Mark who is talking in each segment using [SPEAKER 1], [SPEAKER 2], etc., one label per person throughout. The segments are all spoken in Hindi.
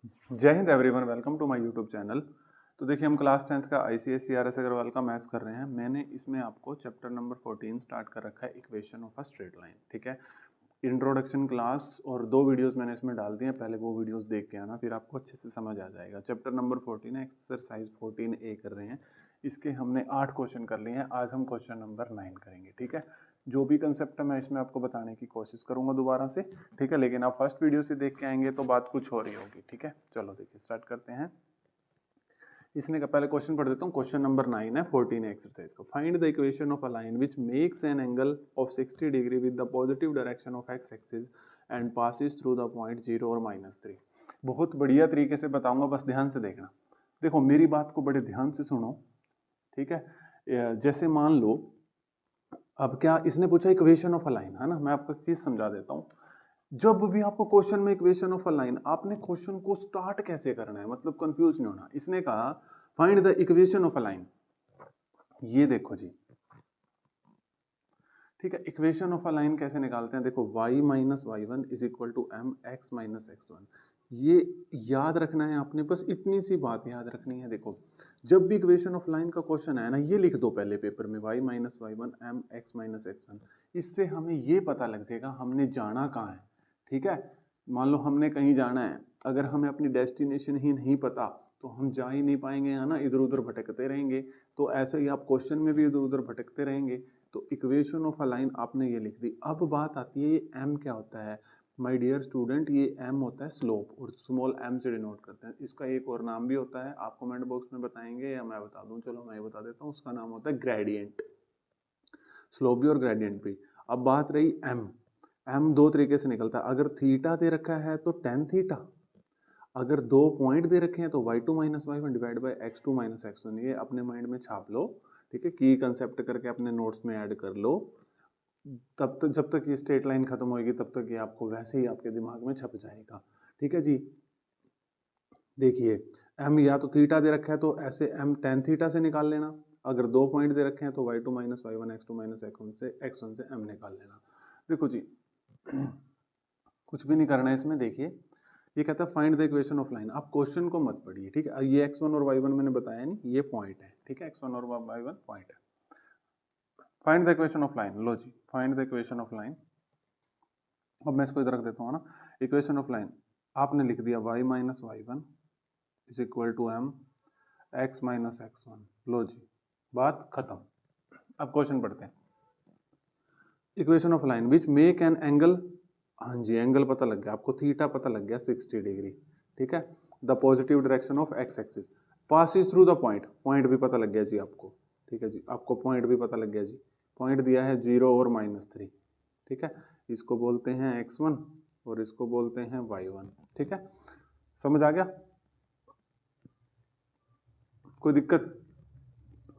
[SPEAKER 1] जय हिंद everyone, welcome to my YouTube channel. तो देखिए, हम क्लास 10th का आईसीएसई आरएस अग्रवाल का मैथ्स कर रहे हैं। मैंने इसमें आपको चैप्टर नंबर 14 स्टार्ट कर रखा है, equation of a straight line. ठीक है, इंट्रोडक्शन क्लास और 2 वीडियोस मैंने इसमें डाल दिए हैं। पहले वो वीडियोस देख के आना, फिर आपको अच्छे से समझ आ जाएगा। चैप्टर नंबर 14 है, एक्सरसाइज 14A कर रहे हैं। इसके हमने 8 क्वेश्चन कर लिए हैं। आज हम क्वेश्चन नंबर 9 करेंगे। ठीक है, जो भी कंसेप्ट है मैं इसमें आपको बताने की कोशिश करूंगा दोबारा से। ठीक है, लेकिन आप फर्स्ट वीडियो से देख के आएंगे तो बात कुछ हो रही होगी। ठीक है, चलो देखिए स्टार्ट करते हैं। इसने का पहले क्वेश्चन पढ़ देता हूँ। क्वेश्चन नंबर 9 है 14 एक्सरसाइज का। Find the equation of a line which makes an angle of 60 degree with the positive direction of x axis and passes through the point 0 और -3। बहुत बढ़िया तरीके से बताऊंगा, बस ध्यान से देखना। देखो, मेरी बात को बड़े ध्यान से सुनो। ठीक है, जैसे मान लो, अब क्या इसने पूछा, इक्वेशन ऑफ अ लाइन, है ना। मैं आपको एक चीज समझा देता हूँ। जब भी आपको क्वेश्चन में इक्वेशन ऑफ अ लाइन, आपने क्वेश्चन को स्टार्ट कैसे करना है, मतलब कंफ्यूज नहीं होना। इसने कहा find the equation of a line. ये देखो जी, ठीक है, इक्वेशन ऑफ अ लाइन कैसे निकालते हैं। देखो, y minus Y one is equal to M x minus x one. ये याद रखना है आपने, बस इतनी सी बात याद रखनी है। देखो, जब भी इक्वेशन ऑफ लाइन का क्वेश्चन आया ना, ये लिख दो पहले पेपर में, y minus Y one m x minus x one. इससे हमें ये पता लग जाएगा हमने जाना कहाँ है। ठीक है, मान लो हमने कहीं जाना है, अगर हमें अपनी डेस्टिनेशन ही नहीं पता तो हम जा ही नहीं पाएंगे, है ना, इधर उधर भटकते रहेंगे। तो ऐसे ही आप क्वेश्चन में भी इधर उधर भटकते रहेंगे। तो इक्वेशन ऑफ अ लाइन आपने ये लिख दी। अब बात आती है, ये एम क्या होता है माय डियर स्टूडेंट। ये एम होता है स्लोप, और स्मॉल एम से डिनोट करते हैं। इसका एक और नाम भी होता है, आप कमेंट बॉक्स में बताएंगे या मैं बता दूं। चलो मैं बता देता हूँ, उसका नाम होता है ग्रेडियंट। स्लोप भी और ग्रेडियंट भी। अब बात रही एम। एम दो तरीके से निकलता है। अगर थीटा दे रखा है तो टेन थीटा, अगर दो पॉइंट दे रखे हैं तो y2 minus Y one divide by x2 minus x one. ये अपने माइंड में छाप लो। ठीक है, की कंसेप्ट करके अपने नोट्स में ऐड कर लो। तब तक, जब तक ये स्ट्रेट लाइन खत्म होगी तब तक ये आपको वैसे ही आपके दिमाग में छप जाएगा। ठीक है जी, देखिए, एम या तो थीटा दे रखा है तो ऐसे एम टेन थीटा से निकाल लेना। अगर दो पॉइंट दे रखे हैं तो y2 minus Y one x minus x one से एम निकाल लेना। देखो जी, कुछ भी नहीं करना है इसमें। देखिए, ये कहता है find the equation of line. आप क्वेश्चन को मत पढ़िए। ठीक है, ये x1 और y1 मैंने बताया नहीं, ये पॉइंट है। ठीक है, x1 और y1 पॉइंट है। Find the equation of line. लो जी, find the equation of line. अब मैं इसको इधर रख देता हूँ ना। इक्वेशन ऑफ लाइन आपने लिख दिया y minus Y one is equal to M x minus x one. लो जी, बात खत्म। अब क्वेश्चन पढ़ते हैं। Equation of line which make an angle. हाँ जी, एंगल पता लग गया आपको, थीटा पता लग गया 60 डिग्री। ठीक है, the positive direction of x axis passes through the point. Point भी पता लग गया जी आपको। ठीक है जी, आपको पॉइंट भी पता लग गया जी। पॉइंट दिया है 0 और -3। ठीक है, इसको बोलते हैं x1 और इसको बोलते हैं y1। ठीक है, समझ आ गया, कोई दिक्कत।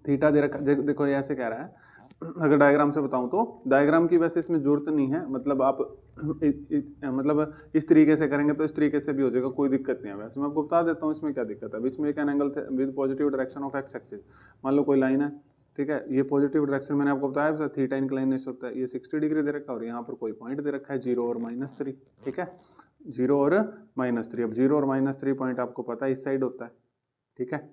[SPEAKER 1] थीटा दे रखा, देखो ये ऐसे कह रहा है। अगर डायग्राम से बताऊं तो डायग्राम की वैसे इसमें जरूरत नहीं है, मतलब आप मतलब इस तरीके से करेंगे तो इस तरीके से भी हो जाएगा, कोई दिक्कत नहीं है। वैसे मैं आपको बता देता हूँ इसमें क्या दिक्कत है। विच make an angle with positive direction of x axis. मान लो कोई लाइन है, ठीक है, ये पॉजिटिव डायरेक्शन मैंने आपको बताया थीटा इंक्लाइनेशन होता है। ये 60 डिग्री दे रखा है और यहाँ पर कोई पॉइंट दे रखा है 0 और -3। ठीक है, 0 और -3। अब 0 और -3 पॉइंट आपको पता है इस साइड होता है। ठीक है,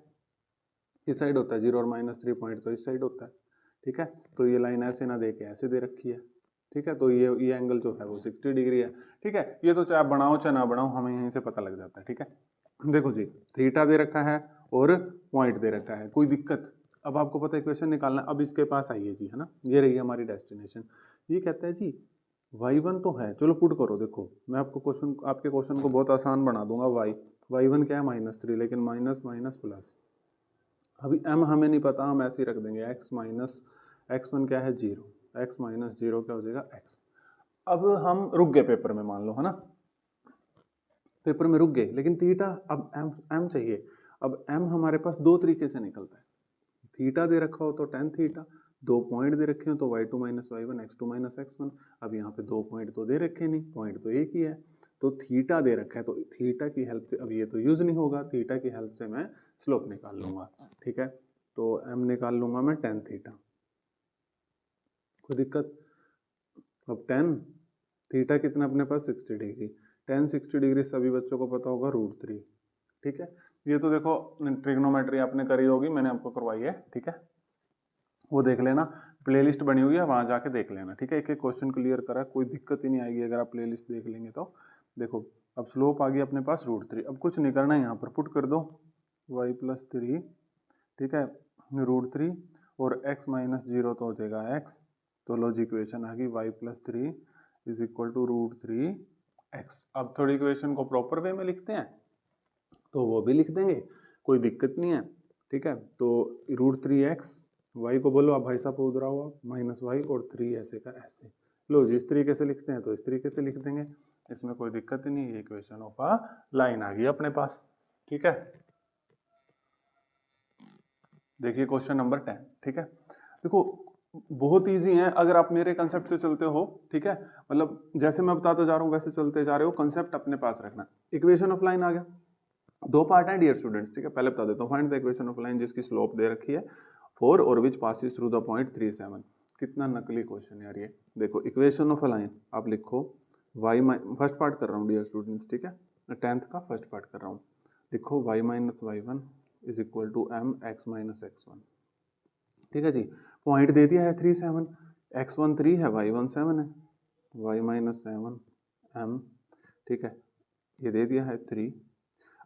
[SPEAKER 1] इस साइड होता है 0 और -3 पॉइंट, तो इस साइड होता है। ठीक है, तो ये लाइन ऐसे ना दे के ऐसे दे रखी है। ठीक है, तो ये एंगल जो है वो 60 डिग्री है। ठीक है, ये तो चाहे आप बनाओ चाहे ना बनाओ, हमें यहीं से पता लग जाता है। ठीक है, देखो जी, थीटा दे रखा है और पॉइंट दे रखा है, कोई दिक्कत। अब आपको पता है इक्वेशन निकालना। अब इसके पास आइए जी, है ना, ये रही हमारी डेस्टिनेशन। ये कहता है जी y1 तो है, चलो पुट करो। देखो, मैं आपको क्वेश्चन, आपके क्वेश्चन को बहुत आसान बना दूंगा। y1 क्या है -3, लेकिन माइनस माइनस प्लस। अभी m हमें नहीं पता, हम ऐसे ही रख देंगे x माइनस x1 क्या है 0, x माइनस 0 क्या हो जाएगा x। अब हम रुक गए पेपर में, मान लो, है ना, पेपर में रुक गए, लेकिन थीटा अब m चाहिए। अब m हमारे पास दो तरीके से निकलता है। थीटा दे रखा हो तो टेन थीटा, दो पॉइंट दे रखे हो तो y2 minus Y one x two minus x one. अब यहाँ पे दो पॉइंट तो दे रखे नहीं, पॉइंट तो एक ही है। तो थीटा दे रखा है तो थीटा की हेल्प से, अब ये तो यूज नहीं होगा, थीटा की हेल्प से मैं स्लोप निकाल लूंगा। ठीक है, तो m निकाल लूंगा मैं टेन थीटा, कोई दिक्कत। अब टेन थीटा कितना अपने पास 60 डिग्री, टेन 60 डिग्री सभी बच्चों को पता होगा √3। ठीक है। ये तो देखो ट्रिग्नोमेट्री आपने करी होगी, मैंने आपको करवाई है, ठीक है, वो देख लेना, प्लेलिस्ट बनी हुई है, वहां जाके देख लेना, ठीक है। एक एक क्वेश्चन क्लियर करा, कोई दिक्कत ही नहीं आएगी अगर आप प्लेलिस्ट देख लेंगे तो। देखो अब स्लोप आ गई अपने पास √3, अब कुछ नहीं करना है, यहाँ पर पुट कर दो y+3, ठीक है, √3 और x - 0 तो हो जाएगा x, तो लो जी इक्वेशन आ गई y+3 = √3x। अब थोड़ी इक्वेशन को प्रॉपर वे में लिखते हैं तो वो भी लिख देंगे, कोई दिक्कत नहीं है, ठीक है। तो √3x, y को बोलो आप भाई साहब उधर आओ आप, -y और 3 ऐसे का ऐसे, लो जी इस तरीके से लिखते हैं तो इस तरीके से लिख देंगे, इसमें कोई दिक्कत ही नहीं है। इक्वेशन ऑफ अ लाइन आ गई अपने पास, ठीक है। देखिए क्वेश्चन नंबर 10, ठीक है। देखो बहुत इजी है अगर आप मेरे कंसेप्ट से चलते हो, ठीक है, मतलब जैसे मैं बताता जा रहा हूँ वैसे चलते जा रहे हो, कंसेप्ट अपने पास रखना। इक्वेशन ऑफ लाइन आ गया, दो पार्ट है डियर स्टूडेंट्स, ठीक है। पहले बता देता हूँ, find the equation of line जिसकी स्लोप दे रखी है 4 और which passes through the point 3, 7। कितना नकली क्वेश्चन यार ये। देखो इक्वेशन ऑफ लाइन आप लिखो y, फर्स्ट पार्ट कर रहा हूँ डियर स्टूडेंट्स, ठीक है, 10th का फर्स्ट पार्ट कर रहा हूँ। लिखो y - y1 = m x - x1, ठीक है जी। पॉइंट दे दिया है 3, 7, x1 3 है, y1 7 है, y - 7 m, ठीक है, ये दे दिया है 3।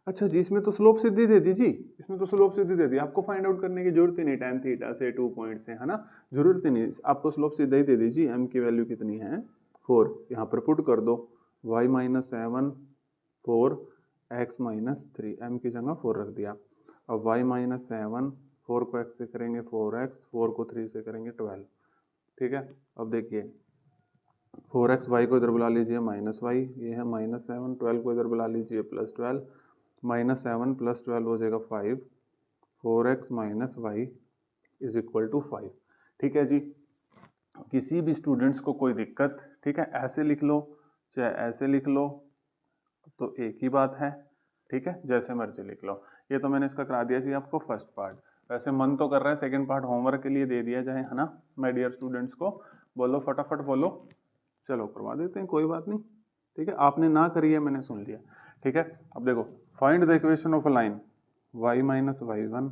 [SPEAKER 1] अच्छा जी, इसमें तो स्लोप सीधी दे दी जी, इसमें तो स्लोप सीधी दे दी, आपको फाइंड आउट करने की जरूरत ही नहीं tan थीटा से 2 पॉइंट से, है ना, जरूरत ही नहीं, आपको स्लोप सीधा ही दे दी जी। m की वैल्यू कितनी है 4, यहाँ पर पुट कर दो y - 7 4 x - 3, m की जगह 4 रख दिया। अब y - 7 4 को x से करेंगे 4x, 4 को 3 से करेंगे 12, ठीक है। अब देखिए 4x, y को इधर बुला लीजिए -y, ये है -7, 12 को इधर बुला लीजिए +12, -7 + 12 हो जाएगा 5, 4x - y = 5, ठीक है जी। किसी भी स्टूडेंट्स को कोई दिक्कत, ठीक है, ऐसे लिख लो चाहे ऐसे लिख लो तो एक ही बात है, ठीक है, जैसे मर्जी लिख लो। ये तो मैंने इसका करा दिया जी आपको फर्स्ट पार्ट, वैसे मन तो कर रहा है सेकंड पार्ट होमवर्क के लिए दे दिया जाए, है ना माय डियर स्टूडेंट्स को, बोलो फटाफट बोलो, चलो करवा देते हैं, कोई बात नहीं, ठीक है, आपने ना करी है मैंने सुन लिया, ठीक है। अब देखो find the equation of a line y - y1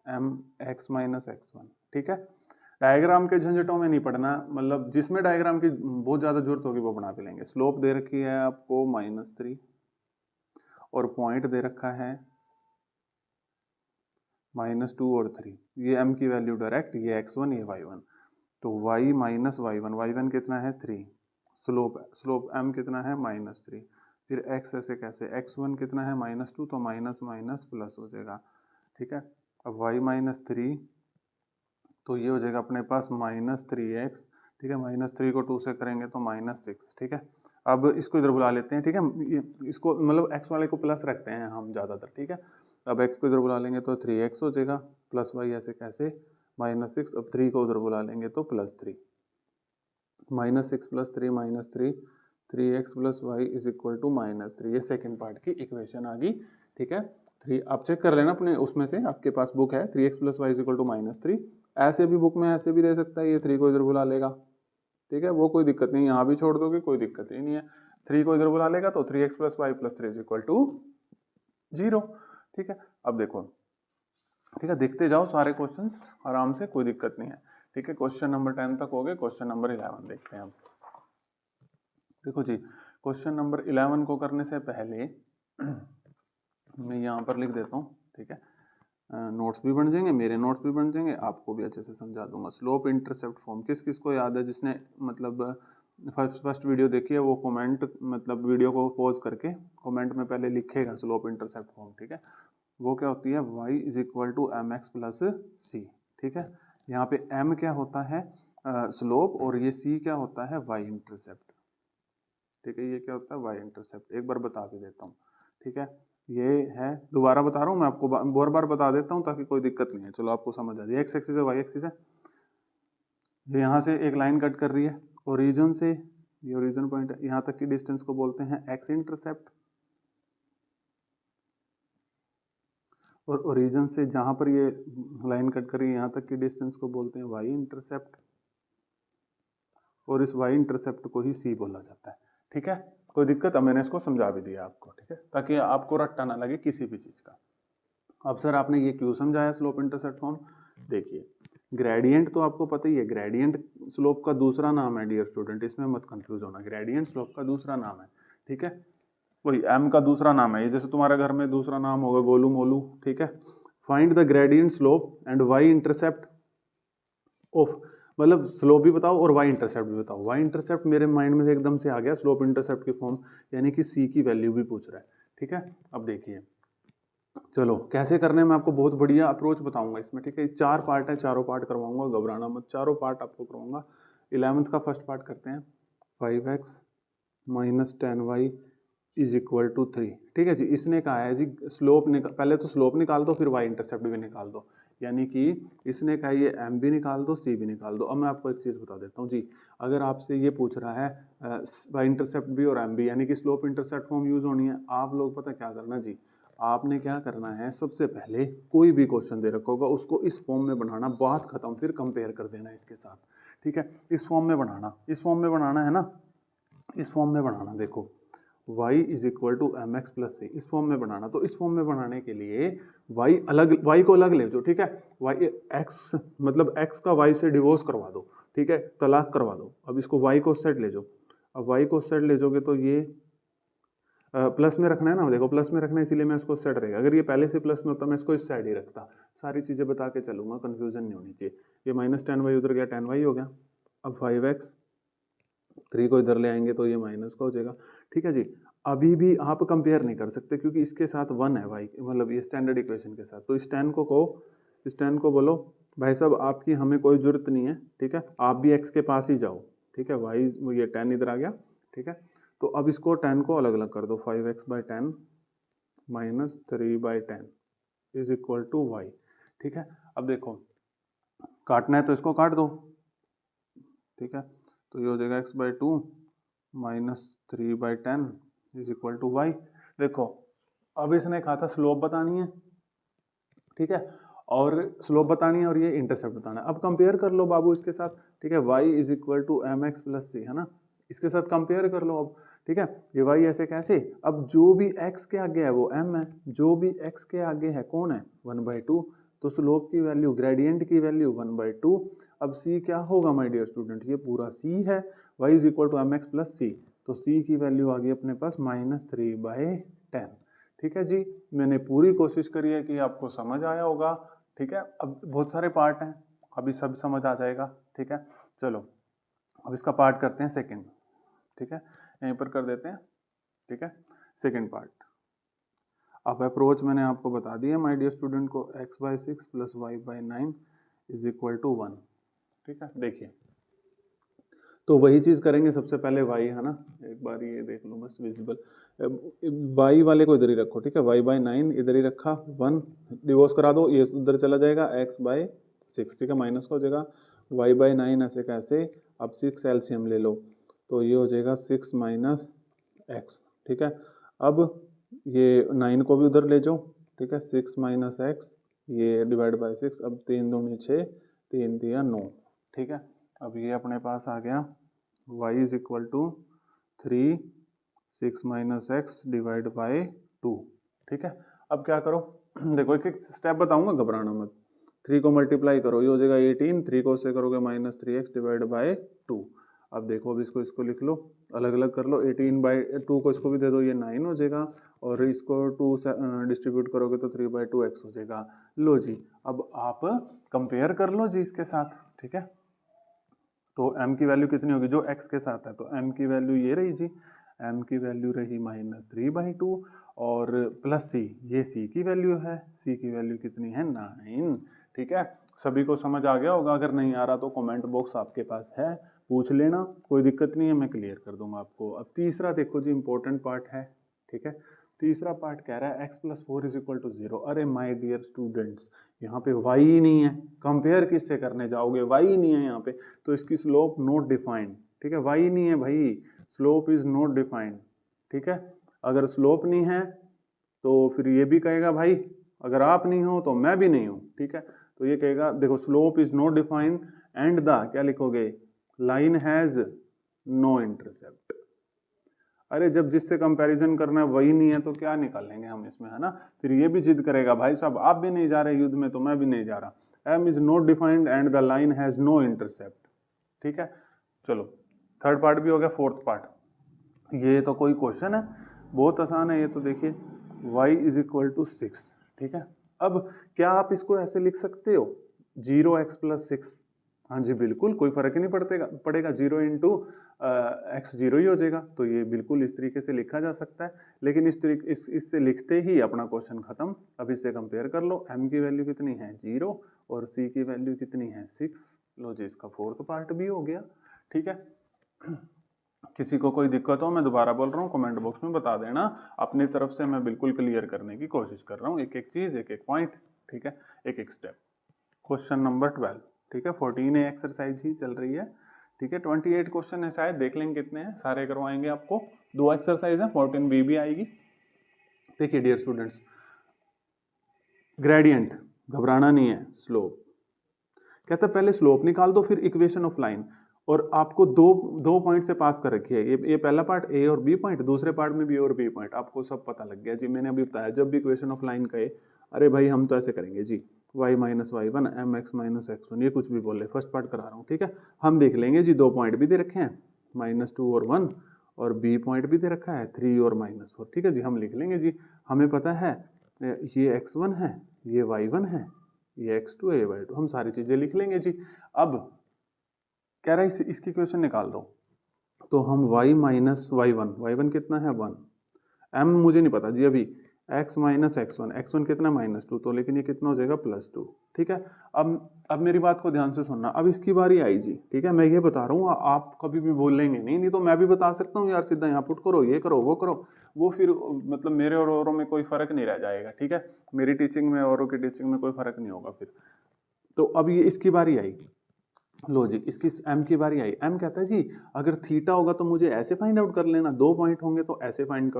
[SPEAKER 1] m x - x1, ठीक है। डायग्राम के झंझटों में नहीं पढ़ना, मतलब जिसमें डायग्राम की बहुत ज्यादा जरूरत होगी वो बना भी लेंगे। स्लोप दे रखी है आपको -3 और पॉइंट दे रखा है -2 और 3, ये m की वैल्यू डायरेक्ट, ये x1 ये y1, तो y - y1 कितना है 3, स्लोप m कितना है -3, फिर x ऐसे कैसे, x1 कितना है -2 तो माइनस माइनस प्लस हो जाएगा, ठीक है। अब y - 3 तो ये हो जाएगा अपने पास -3x, ठीक है, -3 को 2 से करेंगे तो -6, ठीक है। अब इसको इधर बुला लेते हैं, ठीक है, इसको मतलब x वाले को प्लस रखते हैं हम ज़्यादातर, ठीक है। अब x को इधर बुला लेंगे तो 3x हो जाएगा, प्लस y ऐसे कैसे -6, अब 3 को उधर बुला लेंगे तो +3, -6 + 3 -3, 3x + y = -3, ये सेकेंड पार्ट की इक्वेशन आ गई, ठीक है। 3 आप चेक कर लेना अपने उसमें से, आपके पास बुक है 3x + y = -3, ऐसे भी बुक में ऐसे भी दे सकता है, ये 3 को इधर बुला लेगा, ठीक है, वो कोई दिक्कत नहीं, यहाँ भी छोड़ दोगे कोई दिक्कत ही नहीं है, 3 को इधर बुला लेगा तो 3x + y + 3 = 0, ठीक है। अब देखो, ठीक है, देखते जाओ सारे क्वेश्चंस आराम से, कोई दिक्कत नहीं है, ठीक है। क्वेश्चन नंबर 10 तक हो गए, क्वेश्चन नंबर 11 देखते हैं हम। देखो जी क्वेश्चन नंबर 11 को करने से पहले मैं यहाँ पर लिख देता हूँ, ठीक है, नोट्स भी बन जाएंगे, मेरे नोट्स भी बन जाएंगे, आपको भी अच्छे से समझा दूंगा। स्लोप इंटरसेप्ट फॉर्म किस किस को याद है, जिसने मतलब फर्स्ट वीडियो देखी है वो कमेंट, मतलब वीडियो को पॉज करके कमेंट में पहले लिखेगा स्लोप इंटरसेप्ट फॉर्म, ठीक है। वो क्या होती है y = mx + c, ठीक है। यहाँ पे m क्या होता है स्लोप और ये c क्या होता है y इंटरसेप्ट, ठीक है, ये क्या होता है y इंटरसेप्ट, एक बार बता भी देता हूँ, ठीक है। ये है, दोबारा बता रहा हूँ मैं आपको, बार बार बता देता हूँ ताकि कोई दिक्कत नहीं है, चलो आपको समझ आ जाए। x एक्सिस है y एक्सिस है, ये यहाँ से एक लाइन कट कर रही है ओरिजिन से, ये ओरिजिन पॉइंट है, यहाँ तक की डिस्टेंस को बोलते हैं x इंटरसेप्ट, और ओरिजिन से जहाँ पर ये लाइन कट कर रही है यहाँ तक की डिस्टेंस को बोलते हैं y इंटरसेप्ट, और इस y इंटरसेप्ट को ही c बोला जाता है, ठीक है। कोई दिक्कत? अब मैंने इसको समझा भी दिया आपको, ठीक है, ताकि आपको रट्टा ना लगे किसी भी चीज का। अब सर आपने ये क्यों समझाया स्लोप इंटरसेप्ट फॉर्म? देखिए ग्रेडियंट तो आपको पता ही है, ग्रेडियंट स्लोप का दूसरा नाम है डियर स्टूडेंट, इसमें मत कंफ्यूज होना, ग्रेडियंट स्लोप का दूसरा नाम है, ठीक है, वही एम का दूसरा नाम है, ये जैसे तुम्हारे घर में दूसरा नाम होगा गोलू मोलू, ठीक है। Find the gradient slope and y intercept of, मतलब स्लोप भी बताओ और वाई इंटरसेप्ट भी बताओ। वाई इंटरसेप्ट मेरे माइंड में से एकदम से आ गया स्लोप इंटरसेप्ट की फॉर्म, यानी कि सी की वैल्यू भी पूछ रहा है, ठीक है। अब देखिए चलो कैसे करने में आपको बहुत बढ़िया अप्रोच बताऊंगा इसमें, ठीक है। 4 पार्ट है, चारों पार्ट करवाऊंगा, घबराना मत, चारों पार्ट आपको करवाऊंगा। 11th का फर्स्ट पार्ट करते हैं, 5x minus 10y is equal to 3, ठीक है जी। इसने कहा है जी स्लोप निकाल, पहले तो स्लोप निकाल दो फिर वाई इंटरसेप्ट भी निकाल दो, यानी कि इसने कहा ये m भी निकाल दो c भी निकाल दो। अब मैं आपको एक चीज़ बता देता हूँ जी, अगर आपसे ये पूछ रहा है वाई इंटरसेप्ट भी और m भी, यानी कि स्लोप इंटरसेप्ट फॉर्म यूज होनी है, आप लोग पता क्या करना जी, आपने क्या करना है, सबसे पहले कोई भी क्वेश्चन दे रखा होगा उसको इस फॉर्म में बनाना, बात खत्म, फिर कंपेयर कर देना इसके साथ, ठीक है। इस फॉर्म में बनाना, इस फॉर्म में बनाना है ना, इस फॉर्म में बनाना, देखो y is equal to M X plus C, इस फॉर्म में बनाना। तो इस फॉर्म में बनाने के लिए y अलग, y को अलग ले जो, ठीक है, y x मतलब x का y से डिवोर्स करवा दो, ठीक है, तलाक करवा दो। अब इसको y को सेट ले जाओ, अब y को सेट ले जाओगे तो ये प्लस में रखना है ना, देखो प्लस में रखना है, इसीलिए मैं इसको सेट रहेगा। अगर ये पहले से प्लस में होता मैं इसको इस साइड ही रखता, सारी चीजें बता के चलूंगा, कंफ्यूजन नहीं होनी चाहिए। ये माइनस 10y उधर गया, 10y हो गया। अब 5x 3 को इधर ले आएंगे तो ये माइनस का हो जाएगा, ठीक है जी। अभी भी आप कंपेयर नहीं कर सकते क्योंकि इसके साथ 1 है y, मतलब ये स्टैंडर्ड इक्वेशन के साथ। तो इस 10 को कहो, इस 10 को बोलो भाई साहब आपकी हमें कोई जरूरत नहीं है, ठीक है, आप भी x के पास ही जाओ, ठीक है। y ये 10 इधर आ गया, ठीक है। तो अब इसको 10 को अलग अलग कर दो, 5x/10 minus 3/10 is equal to y, ठीक है। अब देखो काटना है तो इसको काट दो, ठीक है, तो ये हो जाएगा x/2 minus 3/10 is equal to y. देखो अब इसने कहा था स्लोप बतानी है, ठीक है, और स्लोप बतानी है और ये इंटरसेप्ट बताना है। अब कंपेयर कर लो बाबू इसके साथ, ठीक है, y is equal to M X plus C, है ना, इसके साथ कंपेयर कर लो अब, ठीक है। ये y ऐसे कैसे, अब जो भी x के आगे है वो m है, जो भी x के आगे है कौन है 1/2, तो स्लोप की वैल्यू, ग्रेडियंट की वैल्यू 1/2। अब c क्या होगा माय डियर स्टूडेंट, ये पूरा c है, y is equal to M X plus C, तो c की वैल्यू आ गई अपने पास -3/10, ठीक है जी। मैंने पूरी कोशिश करी है कि आपको समझ आया होगा, ठीक है। अब बहुत सारे पार्ट हैं, अभी सब समझ आ जाएगा, ठीक है। चलो अब इसका पार्ट करते हैं सेकंड, ठीक है, यहीं पर कर देते हैं, ठीक है, सेकंड पार्ट। अब अप्रोच मैंने आपको बता दिया माय डियर स्टूडेंट को, x/6 plus y/9 is equal to 1, ठीक है। देखिए तो वही चीज करेंगे, सबसे पहले y है ना, एक बार ये देख लो बस विजिबल, y वाले को इधर ही रखो, ठीक है, y/9 इधर ही रखा, 1 डिवोर्स करा दो, ये उधर चला जाएगा, x/6, ठीक है, माइनस का हो जाएगा, y/9 ऐसे कैसे, अब 6 एलसीएम ले लो तो ये हो जाएगा 6 माइनस x, ठीक है। अब ये 9 को भी उधर ले जाओ, ठीक है, 6 माइनस x, ये डिवाइड बाय 6, अब 3 दूनी 6, 3 दिया 9, ठीक है। अब ये अपने पास आ गया y is equal to 3 6 minus x divide by 2, ठीक है। अब क्या करो देखो एक एक स्टेप बताऊंगा, घबराना मत। 3 को मल्टीप्लाई करो, ये हो जाएगा 18, 3 को से करोगे -3x डिवाइड बाय 2। अब देखो अब इसको लिख लो, अलग अलग कर लो, 18/2 को इसको भी दे दो, ये 9 हो जाएगा, और इसको 2 से डिस्ट्रीब्यूट करोगे तो 3/2x हो जाएगा। लो जी अब आप कंपेयर कर लो जी इसके साथ, ठीक है। तो m की वैल्यू कितनी होगी जो x के साथ है, तो m की वैल्यू ये रही जी, m की वैल्यू रही -3/2 और प्लस c, ये c की वैल्यू है, c की वैल्यू कितनी है 9, ठीक है। सभी को समझ आ गया होगा, अगर नहीं आ रहा तो कमेंट बॉक्स आपके पास है, पूछ लेना, कोई दिक्कत नहीं है, मैं क्लियर कर दूंगा आपको। अब तीसरा देखो जी इंपॉर्टेंट पार्ट है, ठीक है। तीसरा पार्ट कह रहा है x+4 इज इक्वल टू 0। अरे माय डियर स्टूडेंट्स यहाँ पे y ही नहीं है, कंपेयर किससे करने जाओगे, y ही नहीं है यहाँ पे, तो इसकी स्लोप नॉट डिफाइंड, ठीक है, y नहीं है भाई, स्लोप इज नॉट डिफाइंड, ठीक है। अगर स्लोप नहीं है तो फिर ये भी कहेगा भाई अगर आप नहीं हो तो मैं भी नहीं हूं, ठीक है। तो ये कहेगा देखो slope is not defined and the क्या लिखोगे, लाइन हैज नो इंटरसेप्ट। अरे जब जिससे कंपैरिजन करना है वही नहीं है तो क्या निकालेंगे हम इसमें, है ना। फिर ये भी जिद करेगा भाई साहब आप भी नहीं जा रहे युद्ध में तो मैं भी नहीं जा रहा। M is not defined and the line has no intercept. ठीक है, चलो थर्ड पार्ट भी हो गया। फोर्थ पार्ट, ये तो कोई क्वेश्चन है, बहुत आसान है ये तो। देखिए y इज इक्वल टू 6। ठीक है, अब क्या आप इसको ऐसे लिख सकते हो 0x प्लस 6? हाँ जी बिल्कुल, कोई फर्क ही नहीं पड़ेगा 0 इंटू एक्स 0 ही हो जाएगा। तो ये बिल्कुल इस तरीके से लिखा जा सकता है, लेकिन इससे लिखते ही अपना क्वेश्चन खत्म। अब इससे कंपेयर कर लो, m की वैल्यू कितनी है 0 और c की वैल्यू कितनी है 6। लो जी, इसका फोर्थ पार्ट भी हो गया। ठीक है, किसी को कोई दिक्कत हो, मैं दोबारा बोल रहा हूँ, कमेंट बॉक्स में बता देना। अपनी तरफ से मैं बिल्कुल क्लियर करने की कोशिश कर रहा हूँ, एक एक चीज, एक एक पॉइंट। ठीक है, एक एक स्टेप। Question number 12। ठीक है, 14 एक्सरसाइज ही चल रही है। ठीक है, 28 क्वेश्चन है शायद, देख लेंगे कितने हैं, सारे करवाएंगे आपको। 2 एक्सरसाइज है, 14B भी आएगी। देखिए डियर स्टूडेंट्स, ग्रेडियंट घबराना नहीं है, स्लोप कहता है पहले स्लोप निकाल दो फिर इक्वेशन ऑफ लाइन। और आपको दो पॉइंट से पास कर रखी है, ये पहला पार्ट ए और बी पॉइंट, दूसरे पार्ट में बी और बी पॉइंट, आपको सब पता लग गया जी। मैंने अभी बताया जब भी इक्वेशन ऑफ लाइन कहे, अरे भाई हम तो ऐसे करेंगे जी, y minus Y one m x minus x one, ये कुछ भी बोले, फर्स्ट पार्ट करा रहा हूँ। ठीक है, हम देख लेंगे जी, 2 पॉइंट भी दे रखे हैं -2 और 1, और बी पॉइंट भी दे रखा है 3 और -4। ठीक है जी, हम लिख लेंगे जी, हमें पता है ये x1 है, ये y1 है, ये x2 है, ये y2, हम सारी चीजें लिख लेंगे जी। अब कह रहा है इसकी इक्वेशन निकाल दो, तो हम y माइनस y1 कितना है 1, m मुझे नहीं पता जी अभी, x माइनस x1 कितना -2, तो लेकिन ये कितना हो जाएगा +2। ठीक है, अब मेरी बात को ध्यान से सुनना, अब इसकी बारी आई जी। ठीक है, मैं ये बता रहा हूँ, आप कभी भी बोलेंगे नहीं तो मैं भी बता सकता हूँ यार, सीधा यहाँ पुट करो, ये करो, वो करो, वो फिर मतलब मेरे और औरों में कोई फर्क नहीं रह जाएगा। ठीक है, मेरी टीचिंग में औरों की टीचिंग में कोई फर्क नहीं होगा फिर। तो अब ये इसकी बारी आई, लो जी इसकी m की बारी आई। m कहता है जी अगर थीटा होगा तो मुझे ऐसे फाइंड आउट कर लेना, 2 पॉइंट होंगे तो ऐसे फाइंड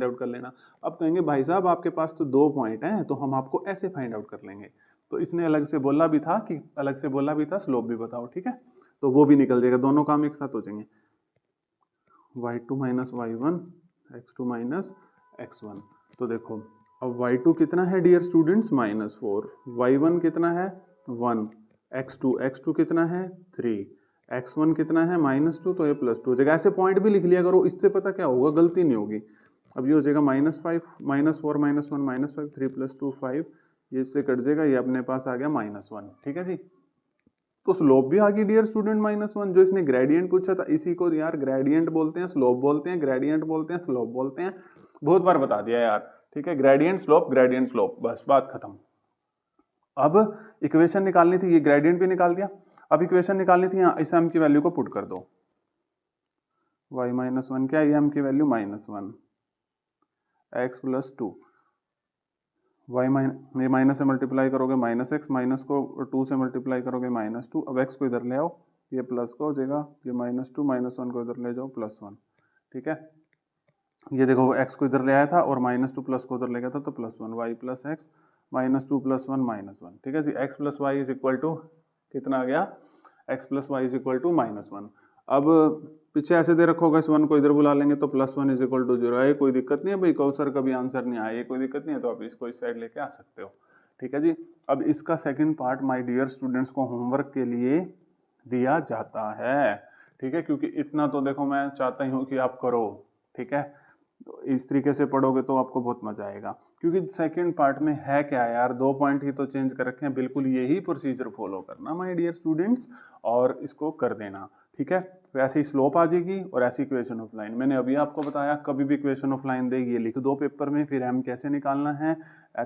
[SPEAKER 1] आउट कर लेना। अब कहेंगे भाई साहब आपके पास तो 2 पॉइंट हैं तो हम आपको ऐसे फाइंड आउट कर लेंगे। तो इसने अलग से बोला भी था स्लोप भी बताओ। ठीक है, तो वो भी निकल जाएगा, दोनों काम एक साथ हो जाएंगे, y2 minus y1 x2 minus x1। तो देखो अब y2 कितना है डियर स्टूडेंट्स -4, y1 कितना है 1, x2 कितना है 3, x1 कितना है -2, तो ये +2 हो जाएगा। ऐसे पॉइंट भी लिख लिया करो, इससे पता क्या होगा, गलती नहीं होगी। अब ये हो जाएगा -5 -4 -1 -5 3 + 2 5, ये इससे कट जाएगा, ये अपने पास आ गया -1। ठीक है जी, तो स्लोप भी आ गई डियर स्टूडेंट -1। जो इसने ग्रेडियंट पूछा था इसी को यार ग्रेडियंट बोलते हैं, स्लोप बोलते हैं, ग्रेडियंट बोलते हैं, स्लोप बोलते हैं, बहुत बार बता दिया यार। ठीक है, ग्रेडियंट स्लोप, बस बात खत्म। अब इक्वेशन निकालनी थी, ये ग्रेडियंट भी निकाल दिया। अब इक्वेशन निकालनी थी, यहाँ इस m की वैल्यू को पुट कर दो, y -1 क्या है, m की वैल्यू -1, x + 2, y माइनस से मल्टीप्लाई करोगे -x, माइनस को 2 से मल्टीप्लाई करोगे -2, अब x को इधर ले आओ, ये प्लस का हो जाएगा, ये -2 -1 को इधर ले जाओ +1। ठीक है, ये देखो x को इधर ले आया था और -2 प्लस को उधर ले गया था, तो +1, y + x -2 + 1 -1। ठीक है जी, x + y is equal to कितना आ गया, x + y is equal to -1। अब पीछे ऐसे दे रखा होगा, इस 1 को इधर बुला लेंगे तो +1 इज इक्वल टू 0 है, कोई दिक्कत नहीं है भाई, कौसर कभी आंसर नहीं आया, कोई दिक्कत नहीं है, तो आप इसको इस साइड लेके आ सकते हो। ठीक है जी, अब इसका second part my dear students को होमवर्क के लिए दिया जाता है। ठीक है, क्योंकि इतना तो देखो मैं चाहता ही हूँ कि आप करो। ठीक है, तो इस तरीके से पढ़ोगे तो आपको बहुत मजा आएगा, क्योंकि सेकंड पार्ट में है क्या यार, 2 पॉइंट ही तो चेंज कर रखे हैं, बिल्कुल यही प्रोसीजर फॉलो करना माय डियर स्टूडेंट्स और इसको कर देना। ठीक है, तो ऐसी स्लोप आ जाएगी और ऐसी इक्वेशन ऑफ लाइन। मैंने अभी आपको बताया कभी भी इक्वेशन ऑफ लाइन देगी, ये लिख दो पेपर में, फिर m कैसे निकालना है,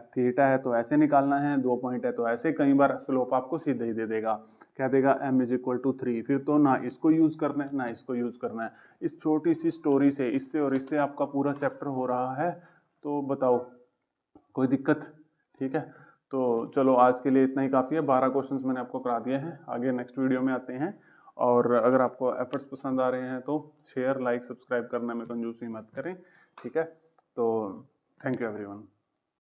[SPEAKER 1] थीटा है तो ऐसे निकालना है, 2 पॉइंट है तो ऐसे, कई बार स्लोप आपको सीधे ही दे देगा, कह देगा m = 3, फिर तो ना इसको यूज करना है ना इसको यूज करना है। इस छोटी सी स्टोरी से इससे और इससे आपका पूरा चैप्टर हो रहा है, तो बताओ कोई दिक्कत। ठीक है, तो चलो आज के लिए इतना ही काफ़ी है, 12 क्वेश्चंस मैंने आपको करा दिए हैं, आगे नेक्स्ट वीडियो में आते हैं। और अगर आपको एफर्ट्स पसंद आ रहे हैं तो शेयर लाइक सब्सक्राइब करना में कंजूसी मत करें। ठीक है, तो थैंक यू एवरीवन।